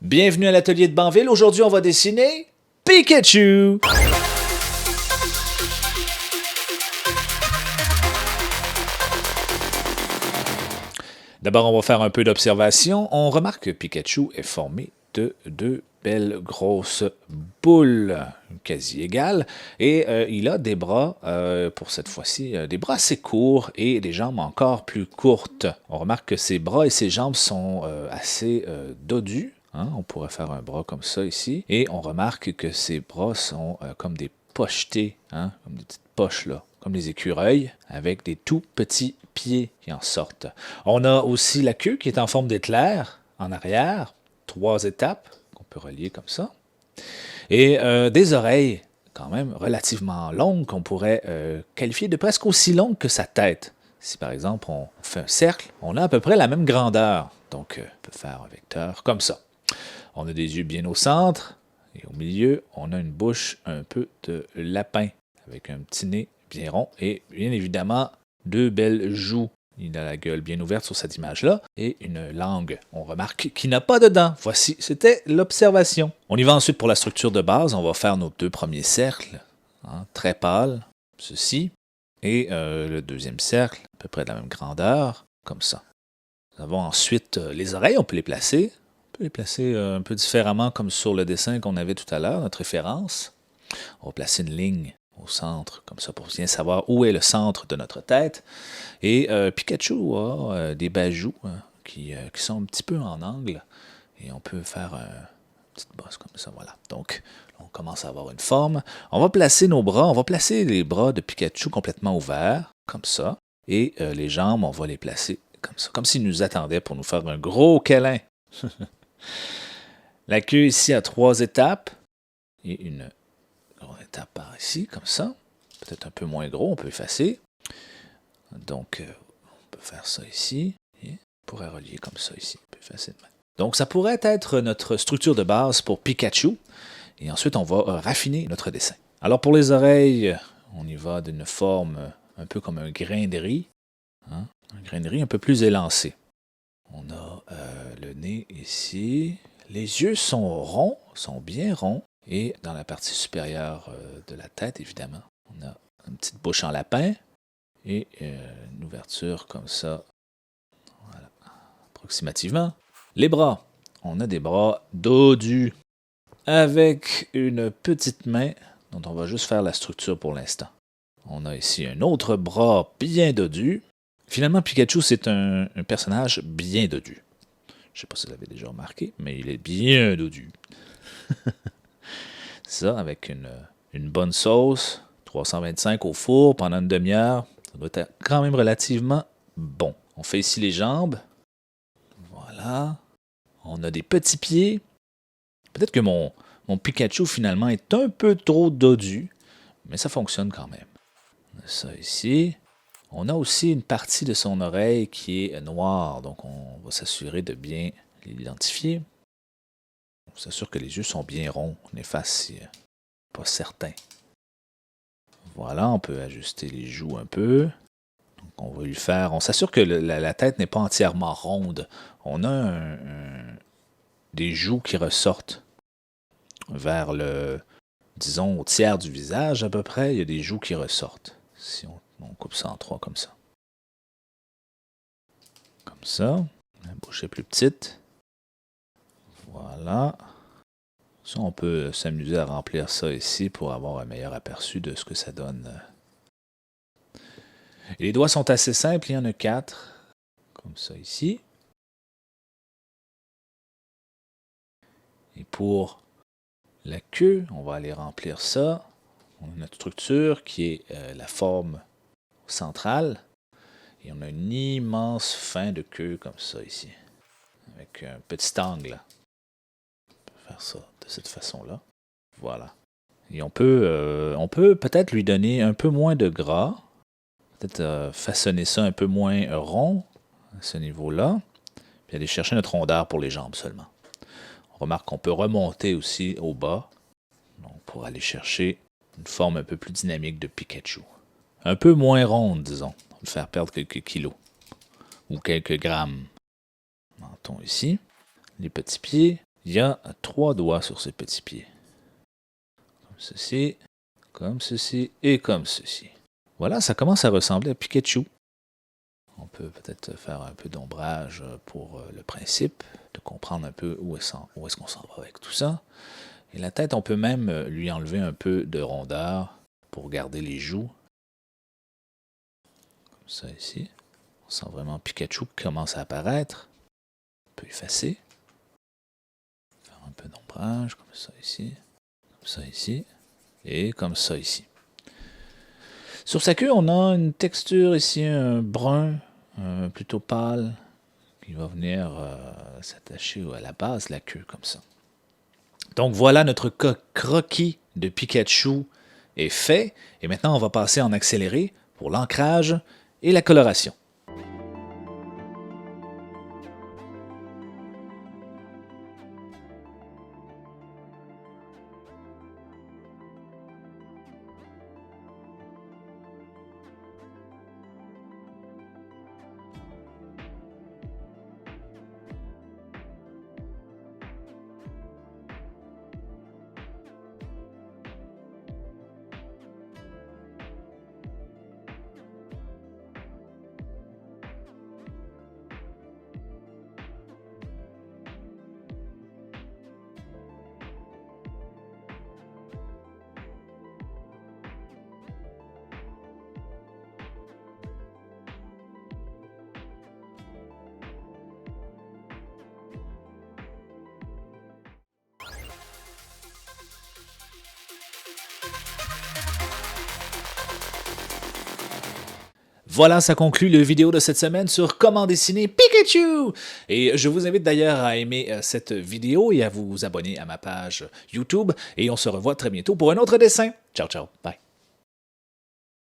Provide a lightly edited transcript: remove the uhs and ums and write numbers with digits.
Bienvenue à l'atelier de Banville. Aujourd'hui, on va dessiner Pikachu. D'abord, on va faire un peu d'observation. On remarque que Pikachu est formé de deux belles grosses boules quasi égales et il a des bras, pour cette fois-ci, des bras assez courts et des jambes encore plus courtes. On remarque que ses bras et ses jambes sont assez dodus. Hein, on pourrait faire un bras comme ça ici. Et on remarque que ses bras sont comme des pochetés, hein, comme des petites poches là, comme des écureuils, avec des tout petits pieds qui en sortent. On a aussi la queue qui est en forme d'éclair en arrière, 3 étapes qu'on peut relier comme ça. Et des oreilles quand même relativement longues qu'on pourrait qualifier de presque aussi longues que sa tête. Si par exemple on fait un cercle, on a à peu près la même grandeur. Donc on peut faire un vecteur comme ça. On a des yeux bien au centre et au milieu, on a une bouche un peu de lapin avec un petit nez bien rond et bien évidemment 2 belles joues. Il a la gueule bien ouverte sur cette image-là et une langue, on remarque, qui n'a pas de dents. Voici, c'était l'observation. On y va ensuite pour la structure de base. On va faire nos 2 premiers cercles, hein, très pâles, ceci, et le deuxième cercle, à peu près de la même grandeur, comme ça. Nous avons ensuite les oreilles, on peut les placer. On peut les placer un peu différemment comme sur le dessin qu'on avait tout à l'heure, notre référence. On va placer une ligne au centre, comme ça, pour bien savoir où est le centre de notre tête. Et Pikachu a des bajoux qui sont un petit peu en angle. Et on peut faire une petite bosse comme ça, voilà. Donc, on commence à avoir une forme. On va placer nos bras, on va placer les bras de Pikachu complètement ouverts, comme ça. Et les jambes, on va les placer comme ça, comme s'il nous attendait pour nous faire un gros câlin. La queue ici a 3 étapes. Et une grande étape par ici, comme ça. Peut-être un peu moins gros, on peut effacer. Donc, on peut faire ça ici. Et on pourrait relier comme ça ici, plus facilement. Donc, ça pourrait être notre structure de base pour Pikachu. Et ensuite, on va raffiner notre dessin. Alors, pour les oreilles, on y va d'une forme un peu comme un grain de riz. Hein? Un grain de riz un peu plus élancé. On a le nez ici. Les yeux sont ronds, sont bien ronds. Et dans la partie supérieure de la tête, évidemment, on a une petite bouche en lapin et une ouverture comme ça. Voilà, approximativement. Les bras. On a des bras dodus avec une petite main dont on va juste faire la structure pour l'instant. On a ici un autre bras bien dodu. Finalement, Pikachu, c'est un personnage bien dodu. Je ne sais pas si vous l'avez déjà remarqué, mais il est bien dodu. Ça, avec une bonne sauce, 325 au four pendant une demi-heure, ça doit être quand même relativement bon. On fait ici les jambes. Voilà. On a des petits pieds. Peut-être que mon Pikachu, finalement, est un peu trop dodu, mais ça fonctionne quand même. On a ça ici. On a aussi une partie de son oreille qui est noire, donc on va s'assurer de bien l'identifier. On s'assure que les yeux sont bien ronds. On efface si pas certain. Voilà, on peut ajuster les joues un peu. Donc on va lui faire. On s'assure que la tête n'est pas entièrement ronde. On a des joues qui ressortent vers le, disons, au tiers du visage à peu près. Il y a des joues qui ressortent. Si on coupe ça en 3 comme ça. Comme ça. La bouche est plus petite. Voilà. Ça, on peut s'amuser à remplir ça ici pour avoir un meilleur aperçu de ce que ça donne. Et les doigts sont assez simples, il y en a 4. Comme ça ici. Et pour la queue, on va aller remplir ça. On a notre structure qui est la forme centrale. Et on a une immense fin de queue comme ça ici. Avec un petit angle. On peut faire ça de cette façon-là. Voilà. Et on peut peut-être lui donner un peu moins de gras. Peut-être façonner ça un peu moins rond à ce niveau-là. Puis aller chercher notre rondeur pour les jambes seulement. On remarque qu'on peut remonter aussi au bas. Donc pour aller chercher une forme un peu plus dynamique de Pikachu. Un peu moins ronde, disons. On va le faire perdre quelques kilos. Ou quelques grammes. Menton ici. Les petits pieds. Il y a 3 doigts sur ses petits pieds. Comme ceci et comme ceci. Voilà, ça commence à ressembler à Pikachu. On peut peut-être faire un peu d'ombrage pour le principe, de comprendre un peu où est-ce qu'on s'en va avec tout ça. Et la tête, on peut même lui enlever un peu de rondeur pour garder les joues. Comme ça ici. On sent vraiment Pikachu qui commence à apparaître. On peut effacer. Faire un peu d'ombrage, comme ça ici, et comme ça ici. Sur sa queue, on a une texture ici, un brun, plutôt pâle, qui va venir s'attacher à la base de la queue, comme ça. Donc voilà, notre croquis de Pikachu est fait, et maintenant on va passer en accéléré pour l'ancrage et la coloration. Voilà, ça conclut le vidéo de cette semaine sur comment dessiner Pikachu. Et je vous invite d'ailleurs à aimer cette vidéo et à vous abonner à ma page YouTube. Et on se revoit très bientôt pour un autre dessin. Ciao, ciao. Bye.